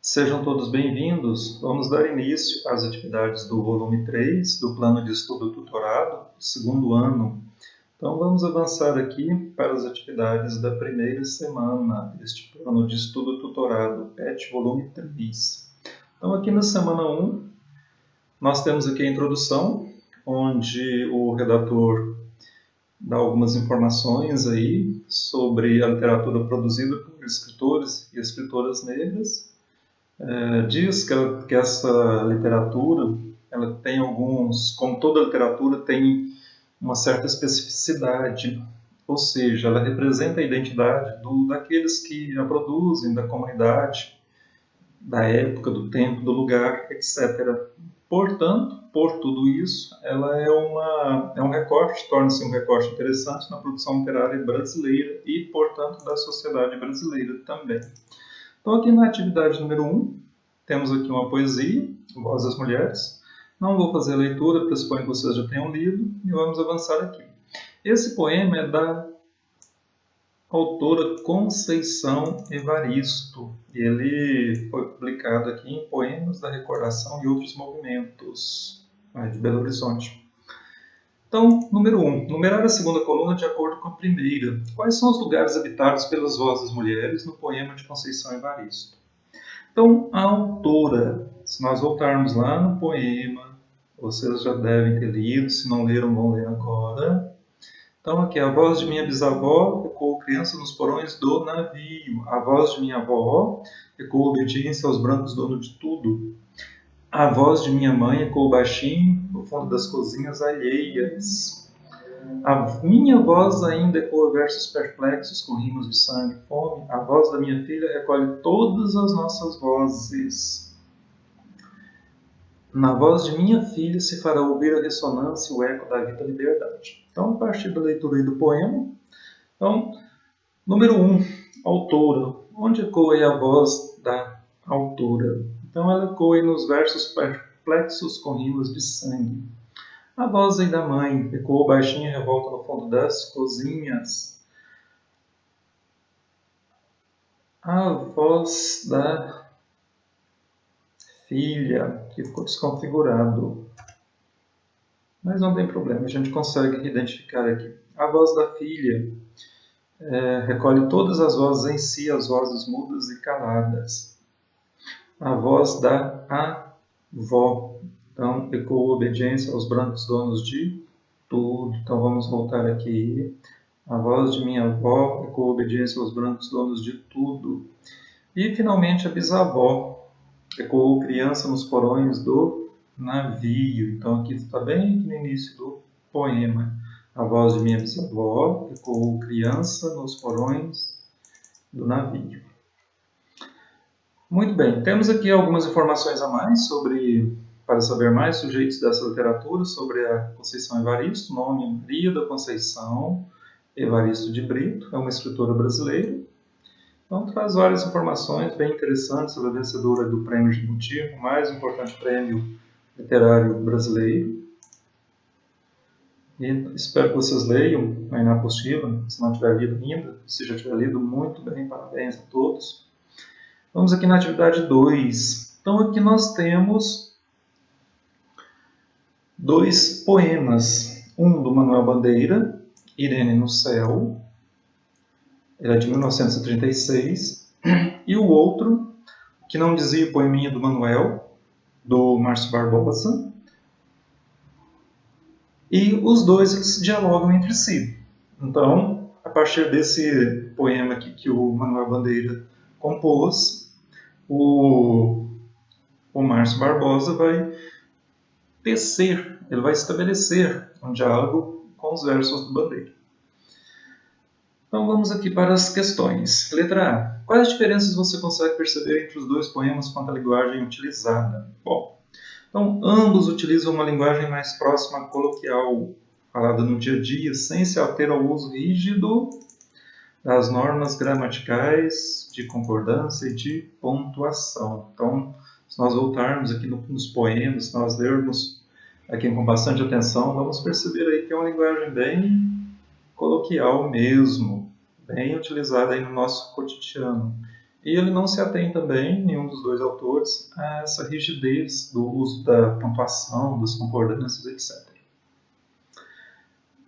Sejam todos bem-vindos. Vamos dar início às atividades do volume 3 do Plano de Estudo Tutorado, segundo ano. Então, vamos avançar aqui para as atividades da primeira semana deste Plano de Estudo Tutorado, PET volume 3. Então, aqui na semana 1, nós temos aqui a introdução, onde o redator dá algumas informações aí sobre a literatura produzida por escritores e escritoras negras. Diz que essa literatura, ela tem como toda literatura, tem uma certa especificidade, ou seja, ela representa a identidade daqueles que a produzem, da comunidade, da época, do tempo, do lugar, etc. Portanto, por tudo isso, ela é um recorte, torna-se um recorte interessante na produção literária brasileira e, portanto, da sociedade brasileira também. Então, aqui na atividade número 1, temos aqui uma poesia, Voz das Mulheres. Não vou fazer a leitura, pressuponho que vocês já tenham lido, e vamos avançar aqui. Esse poema é da autora Conceição Evaristo. Ele foi publicado aqui em Poemas da Recordação e Outros Movimentos, de Belo Horizonte. Então, número 1. Numerar a segunda coluna de acordo com a primeira. Quais são os lugares habitados pelas vozes das mulheres no poema de Conceição Evaristo? Então, a autora, se nós voltarmos lá no poema, vocês já devem ter lido, se não leram, vão ler agora. Então, aqui, a voz de minha bisavó ecoou criança nos porões do navio. A voz de minha avó ecoou obediência aos brancos dono de tudo. A voz de minha mãe ecoou baixinho no fundo das cozinhas alheias. A minha voz ainda ecoa versos perplexos com rimas de sangue e fome. A voz da minha filha recolhe todas as nossas vozes. Na voz de minha filha se fará ouvir a ressonância e o eco da vida e liberdade. Então, a partir da leitura aí do poema. Então, número 1, autora. Onde ecoa aí a voz da autora? Então, ela ecoa aí nos versos perplexos com rimas de sangue. A voz aí da mãe ecoou baixinha e revolta no fundo das cozinhas. A voz da filha, que ficou desconfigurado. Mas não tem problema, a gente consegue identificar aqui. A voz da filha recolhe todas as vozes em si, as vozes mudas e caladas. A voz da avó. Então, ecoou obediência aos brancos donos de tudo. Então, vamos voltar aqui. A voz de minha avó ecoou obediência aos brancos donos de tudo. E, finalmente, a bisavó ecoou criança nos porões do navio. Então, aqui está bem no início do poema. A voz de minha bisavó ecoou criança nos porões do navio. Muito bem, temos aqui algumas informações a mais para saber mais sujeitos dessa literatura, sobre a Conceição Evaristo. Nome: Maria da Conceição Evaristo de Brito, é uma escritora brasileira. Então, traz várias informações bem interessantes. Ela é vencedora do Prêmio Jabuti, o mais importante prêmio literário brasileiro. E espero que vocês leiam aí na apostila, se não tiver lido ainda. Se já tiver lido, muito bem, parabéns a todos. Vamos aqui na atividade 2. Então, aqui nós temos 2 poemas. Um do Manuel Bandeira, Irene no Céu. Ele é de 1936. E o outro, Que Não Dizia o Poeminha do Manuel, do Márcio Barbosa. E os dois eles dialogam entre si. Então, a partir desse poema aqui que o Manuel Bandeira compôs, o Márcio Barbosa vai tecer, ele vai estabelecer um diálogo com os versos do Bandeira. Então vamos aqui para as questões. Letra A. Quais diferenças você consegue perceber entre os 2 poemas quanto à linguagem utilizada? Bom, então ambos utilizam uma linguagem mais próxima à coloquial, falada no dia a dia, sem se ater ao uso rígido das normas gramaticais, de concordância e de pontuação. Então, se nós voltarmos aqui nos poemas, se nós lermos aqui com bastante atenção, vamos perceber aí que é uma linguagem bem coloquial mesmo, bem utilizada aí no nosso cotidiano. E ele não se atém também, nenhum dos dois autores, a essa rigidez do uso da pontuação, das concordâncias, etc.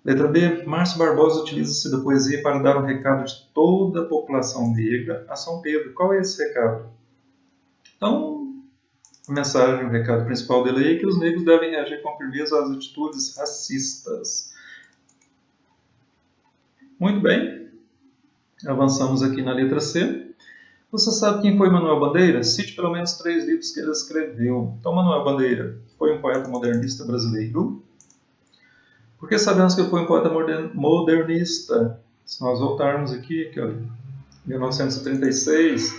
Letra B. Márcio Barbosa utiliza-se da poesia para dar um recado de toda a população negra a São Pedro. Qual é esse recado? Então, a mensagem, o recado principal dele aí é que os negros devem reagir com firmeza às atitudes racistas. Muito bem. Avançamos aqui na letra C. Você sabe quem foi Manuel Bandeira? Cite pelo menos 3 livros que ele escreveu. Então, Manuel Bandeira foi um poeta modernista brasileiro. Por que sabemos que ele foi um poeta modernista? Se nós voltarmos aqui, olha, 1936,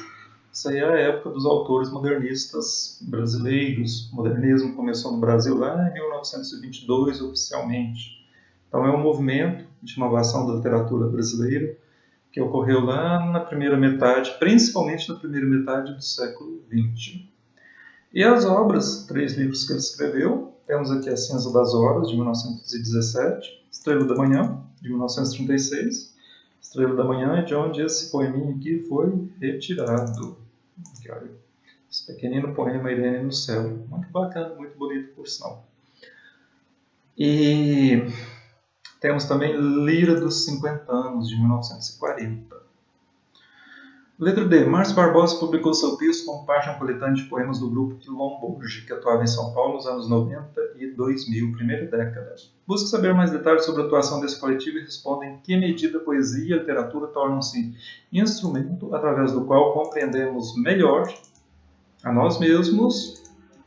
isso aí é a época dos autores modernistas brasileiros. O modernismo começou no Brasil lá em 1922, oficialmente. Então, é um movimento de inovação da literatura brasileira que ocorreu lá na primeira metade, principalmente na primeira metade do século XX. E as obras, 3 livros que ele escreveu, temos aqui A Cinza das Horas, de 1917, Estrela da Manhã, de 1936. Estrela da Manhã é de onde esse poeminha aqui foi retirado. Esse pequenino poema Irene no Céu. Muito bacana, muito bonito, por sinal. E temos também Lira dos 50 anos, de 1940. Letra D. Márcio Barbosa publicou seu texto como parte de um coletânea de poemas do grupo Quilomboge, que atuava em São Paulo nos anos 90 e 2000, primeira década. Busque saber mais detalhes sobre a atuação desse coletivo e responda em que medida a poesia e a literatura tornam-se instrumento através do qual compreendemos melhor a nós mesmos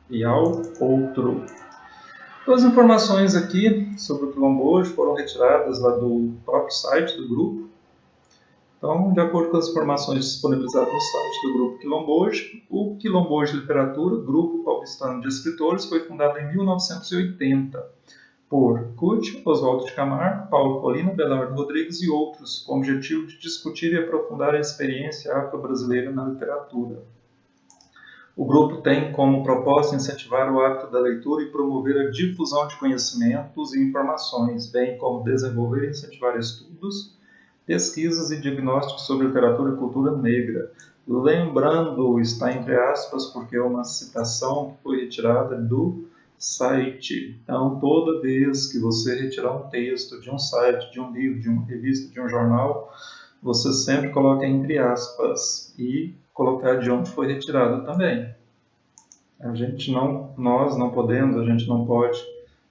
e ao outro. Todas as informações aqui sobre o Quilomboge foram retiradas lá do próprio site do grupo. Então, de acordo com as informações disponibilizadas no site do Grupo Quilomboge, o Quilomboge Literatura, Grupo Paulistano de Escritores, foi fundado em 1980 por Cute, Oswaldo de Camargo, Paulo Colina, Belardo Rodrigues e outros, com o objetivo de discutir e aprofundar a experiência afro-brasileira na literatura. O grupo tem como proposta incentivar o hábito da leitura e promover a difusão de conhecimentos e informações, bem como desenvolver e incentivar estudos, pesquisas e diagnósticos sobre literatura e cultura negra. Lembrando, está entre aspas, porque é uma citação que foi retirada do site. Então, toda vez que você retirar um texto de um site, de um livro, de uma revista, de um jornal, você sempre coloca entre aspas e colocar de onde foi retirado também. Nós não podemos, a gente não pode,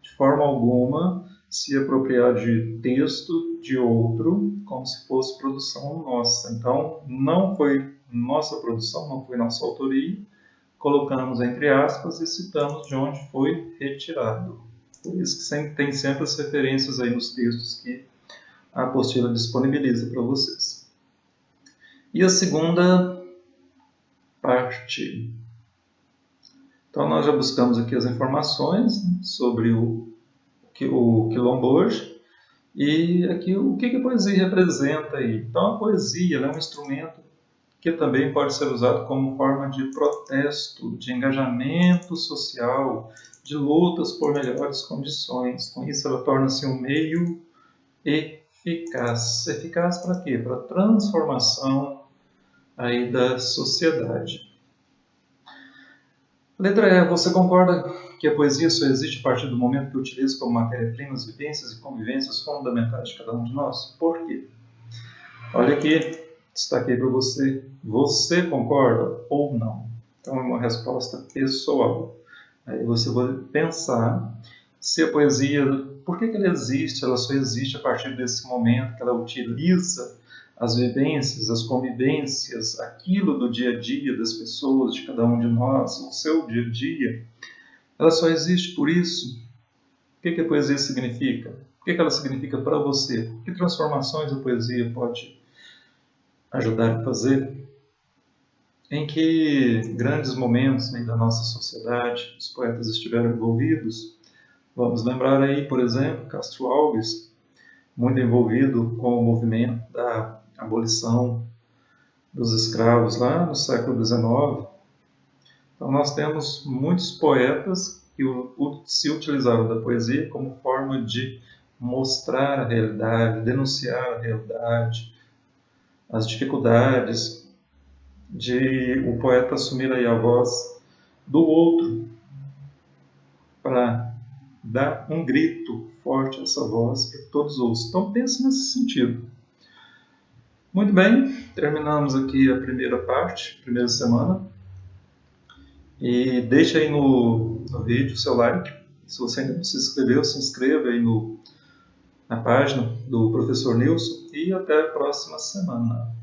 de forma alguma, se apropriar de texto de outro como se fosse produção nossa. Então, não foi nossa produção, não foi nossa autoria, colocamos entre aspas e citamos de onde foi retirado. Por isso que tem sempre as referências aí nos textos que a apostila disponibiliza para vocês. E a segunda parte. Então, nós já buscamos aqui as informações sobre o Quilomboge. E aqui o que a poesia representa aí? Então a poesia é um instrumento que também pode ser usado como forma de protesto, de engajamento social, de lutas por melhores condições. Com isso ela torna-se um meio eficaz. Eficaz para quê? Para a transformação aí da sociedade. Letra E. Você concorda que a poesia só existe a partir do momento que utiliza como matéria-prima as vivências e convivências fundamentais de cada um de nós? Por quê? Olha aqui, destaquei para você. Você concorda ou não? Então é uma resposta pessoal. Aí você vai pensar se a poesia, por que ela existe? Ela só existe a partir desse momento que ela utiliza as vivências, as convivências, aquilo do dia a dia das pessoas, de cada um de nós, o seu dia a dia. Ela só existe por isso. O que a poesia significa? O que ela significa para você? Que transformações a poesia pode ajudar a fazer? Em que grandes momentos da nossa sociedade os poetas estiveram envolvidos? Vamos lembrar aí, por exemplo, Castro Alves, muito envolvido com o movimento da abolição dos escravos lá no século XIX. Então nós temos muitos poetas que se utilizaram da poesia como forma de mostrar a realidade, denunciar a realidade, as dificuldades de o poeta assumir aí a voz do outro para dar um grito forte a essa voz para que todos ouçam. Então pense nesse sentido. Muito bem, terminamos aqui a primeira parte, primeira semana. E deixa aí no vídeo o seu like. Se você ainda não se inscreveu, se inscreva aí na página do professor Nilson. E até a próxima semana.